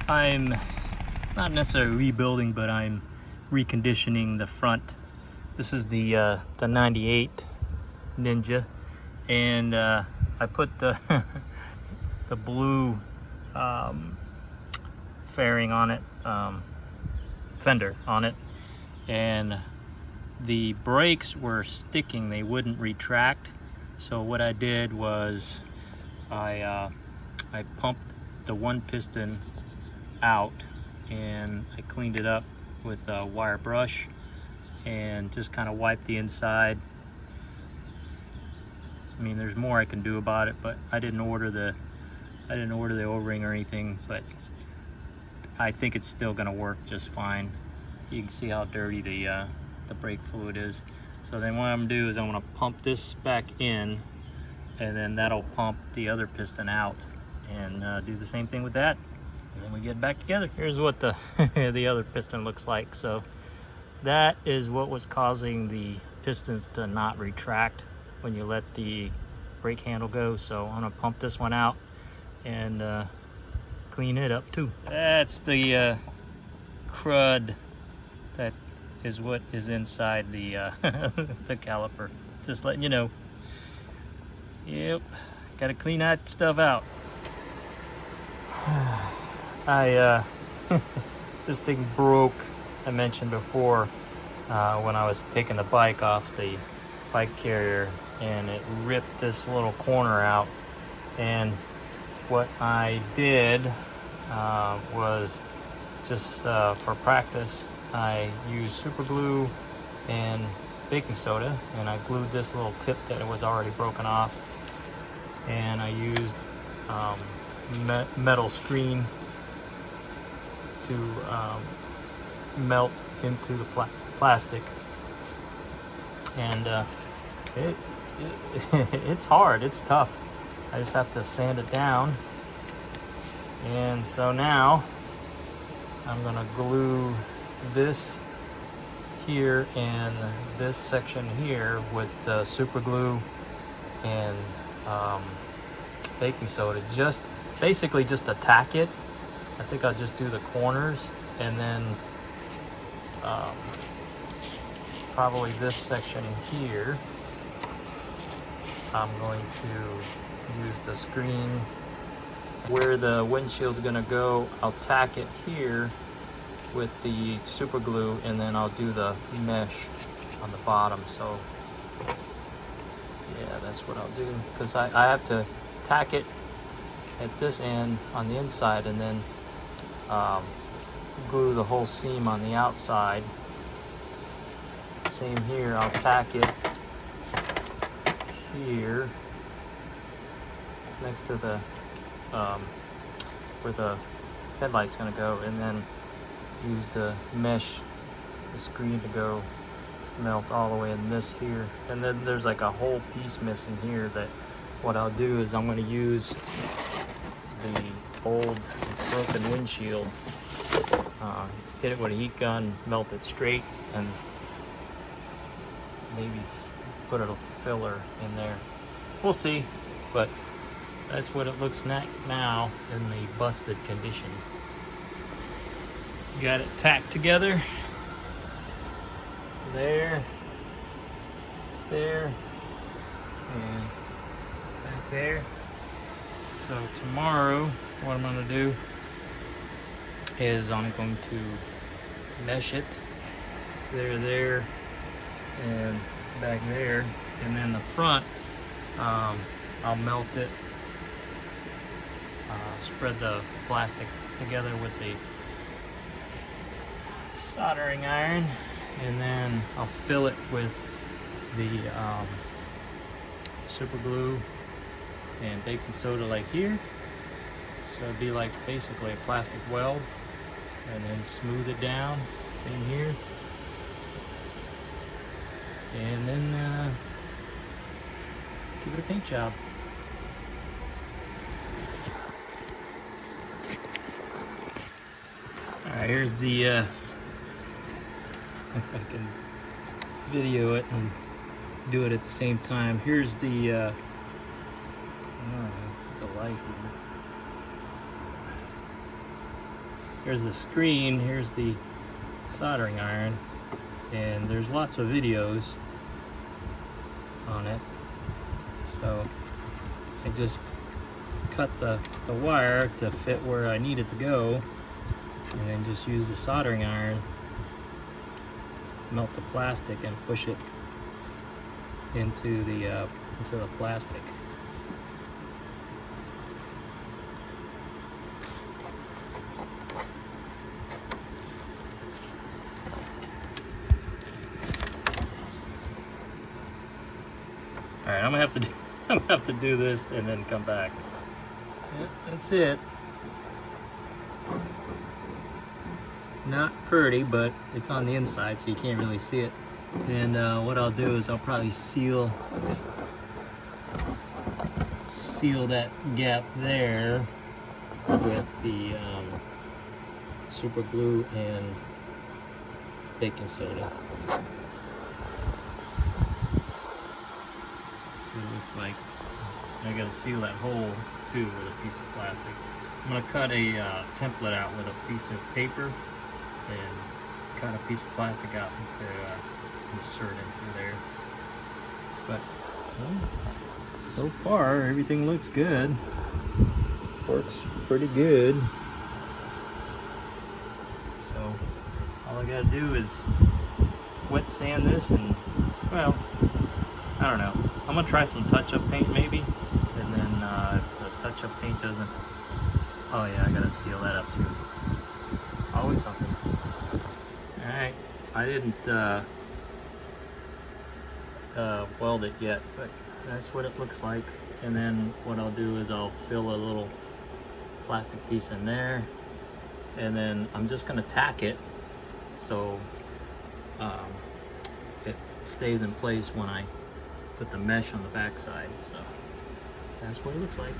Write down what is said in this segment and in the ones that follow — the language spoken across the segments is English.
I'm not necessarily rebuilding, but I'm reconditioning the front. This is the 98 Ninja, and I put the the blue fairing on it, fender on it, and the brakes were sticking, they wouldn't retract. So what I did was I pumped the one piston out and I cleaned it up with a wire brush and just kind of wiped the inside. I mean, there's more I can do about it, but I didn't order the O-ring or anything, but I think it's still gonna work just fine. You can see how dirty the brake fluid is. So then what I'm gonna do is I'm gonna pump this back in, and then that'll pump the other piston out, and do the same thing with that, and then we get back together. Here's what the the other piston looks like. So that is what was causing the pistons to not retract when you let the brake handle go. So I'm gonna pump this one out and clean it up too. That's the crud that is what is inside the the caliper. Just letting you know. Yep, gotta clean that stuff out. This thing broke, I mentioned before, when I was taking the bike off the bike carrier, and it ripped this little corner out. And what I did was just for practice, I used super glue and baking soda, and I glued this little tip that was already broken off, and I used metal screen to melt into the plastic. And it's hard, it's tough. I just have to sand it down. And so now I'm gonna glue this here and this section here with super glue and baking soda. Just basically just attack it. I think I'll just do the corners, and then probably this section here I'm going to use the screen. Where the windshield's gonna go, I'll tack it here with the super glue, and then I'll do the mesh on the bottom. So yeah, that's what I'll do, because I have to tack it at this end on the inside, and then glue the whole seam on the outside. Same here, I'll tack it here next to the where the headlight's gonna go, and then use the mesh, the screen, to go melt all the way in this here. And then there's like a whole piece missing here that what I'll do is I'm going to use the old broken windshield, hit it with a heat gun, melt it straight, and maybe put a filler in there. We'll see, but that's what it looks like now in the busted condition. Got it tacked together. There, and back there. So tomorrow, what I'm going to do is I'm going to mesh it there, and back there, and then the front, I'll melt it, spread the plastic together with the soldering iron, and then I'll fill it with the super glue and baking soda like here. So it'd be like basically a plastic weld, and then smooth it down, same here, and then give it a paint job. Alright, here's the if I can video it and do it at the same time. Here's the the light here. here's the screen, here's the soldering iron, and there's lots of videos on it. So I just cut the wire to fit where I need it to go, and then just use the soldering iron, melt the plastic, and push it into the plastic. All right, I'm gonna have to do this and then come back. That's it. Not pretty, but it's on the inside, so you can't really see it. And what I'll do is I'll probably seal that gap there with the super glue and baking soda. That's what it looks like. I gotta seal that hole too with a piece of plastic. I'm gonna cut a template out with a piece of paper and cut a piece of plastic out to insert into there. But so far everything looks good. Works pretty good. So all I gotta do is wet sand this, and well, I don't know. I'm gonna try some touch-up paint maybe, and then if the touch-up paint doesn't, oh yeah, I gotta seal that up too. Always something. All right, I didn't weld it yet, but that's what it looks like. And then what I'll do is I'll fill a little plastic piece in there, and then I'm just gonna tack it so it stays in place when I put the mesh on the back side. So that's what it looks like.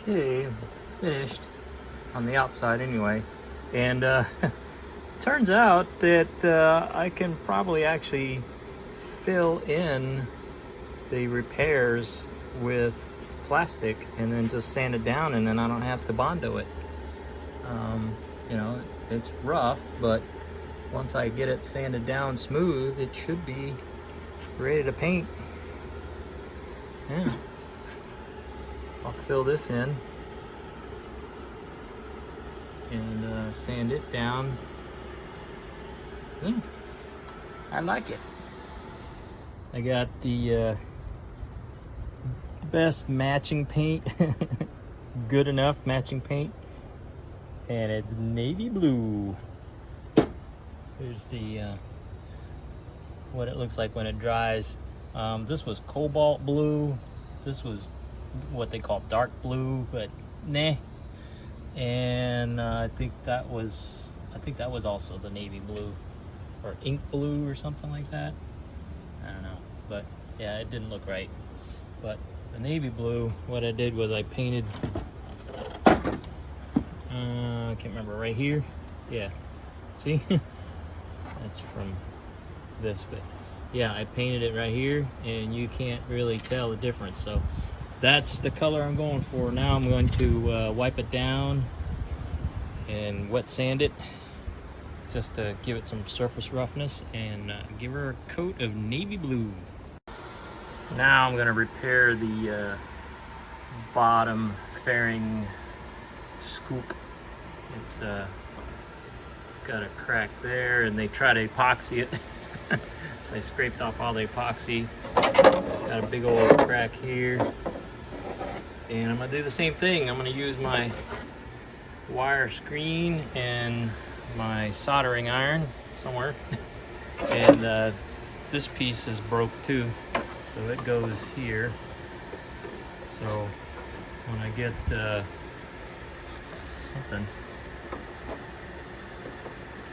Okay, finished on the outside anyway, and turns out that I can probably actually fill in the repairs with plastic and then just sand it down, and then I don't have to Bondo it. You know, it's rough, but once I get it sanded down smooth, it should be ready to paint. Yeah. I'll fill this in and sand it down. I like it. I got the best matching paint, good enough matching paint, and it's navy blue. Here's the what it looks like when it dries. This was cobalt blue. This was what they call dark blue, but nah. And I think that was also the navy blue or ink blue or something like that. I don't know, but yeah, it didn't look right. But the navy blue, what I did was I painted I can't remember, right here. Yeah, see? That's from this, but yeah, I painted it right here, and you can't really tell the difference. So that's the color I'm going for. Now I'm going to wipe it down and wet sand it just to give it some surface roughness and give her a coat of navy blue. Now I'm going to repair the bottom fairing scoop. It's got a crack there, and they try to epoxy it. So I scraped off all the epoxy. It's got a big old crack here. And I'm going to do the same thing. I'm going to use my wire screen and my soldering iron somewhere. And this piece is broke too, so it goes here. So when I get something,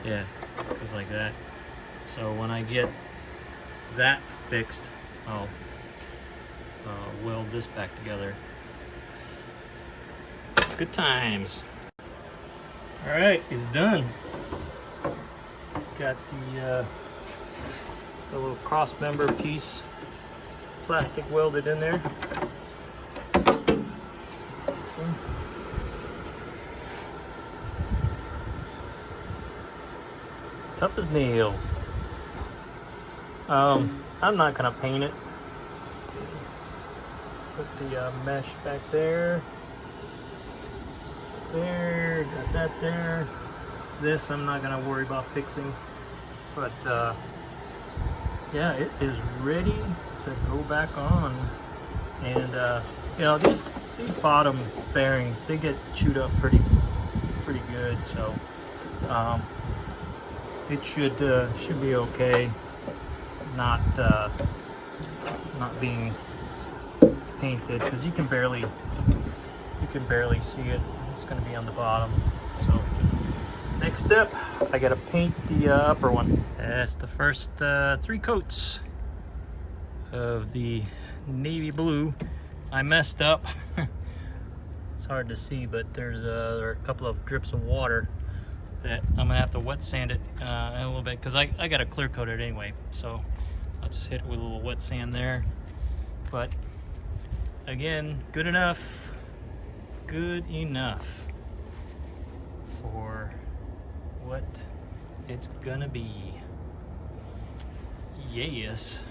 yeah, it goes like that. So when I get that fixed, I'll weld this back together. Good times. All right, it's done. Got the little cross member piece plastic welded in there. See? Tough as nails. I'm not gonna paint it. Let's see. Put the mesh back there. There, got that there. This I'm not gonna worry about fixing, but yeah, it is ready to go back on. And you know, these bottom fairings, they get chewed up pretty good, so it should be okay. Not being painted, because you can barely see it. It's going to be on the bottom. So next step, I got to paint the upper one. That's the first 3 coats of the navy blue. I messed up. It's hard to see, but there are a couple of drips of water that I'm gonna have to wet sand it in a little bit, because I got to clear coat it anyway. So I'll just hit it with a little wet sand there. But again, good enough. Good enough for what it's gonna be. Yes.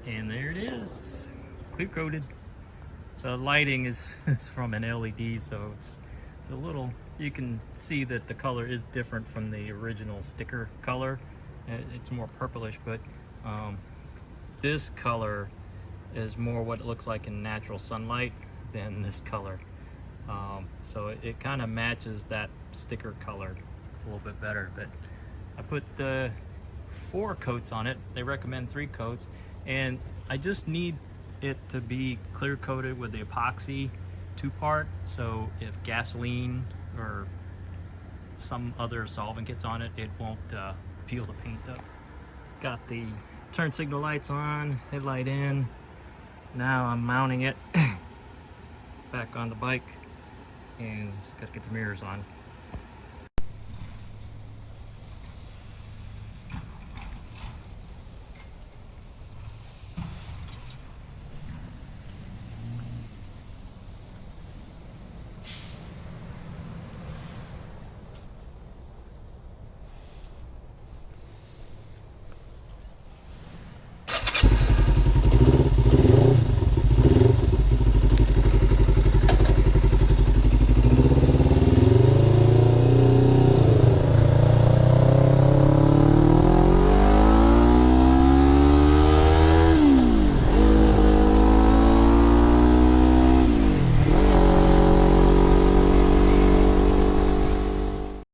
And there it is, clear coated. The lighting is from an LED, so it's a little, you can see that the color is different from the original sticker color. It's more purplish, but this color is more what it looks like in natural sunlight than this color. So it kind of matches that sticker color a little bit better. But I put the 4 coats on it. They recommend 3 coats, and I just need it to be clear coated with the epoxy 2-part, so if gasoline or some other solvent gets on it, it won't peel the paint up. Got the turn signal lights on, headlight in. Now I'm mounting it back on the bike, and gotta get the mirrors on.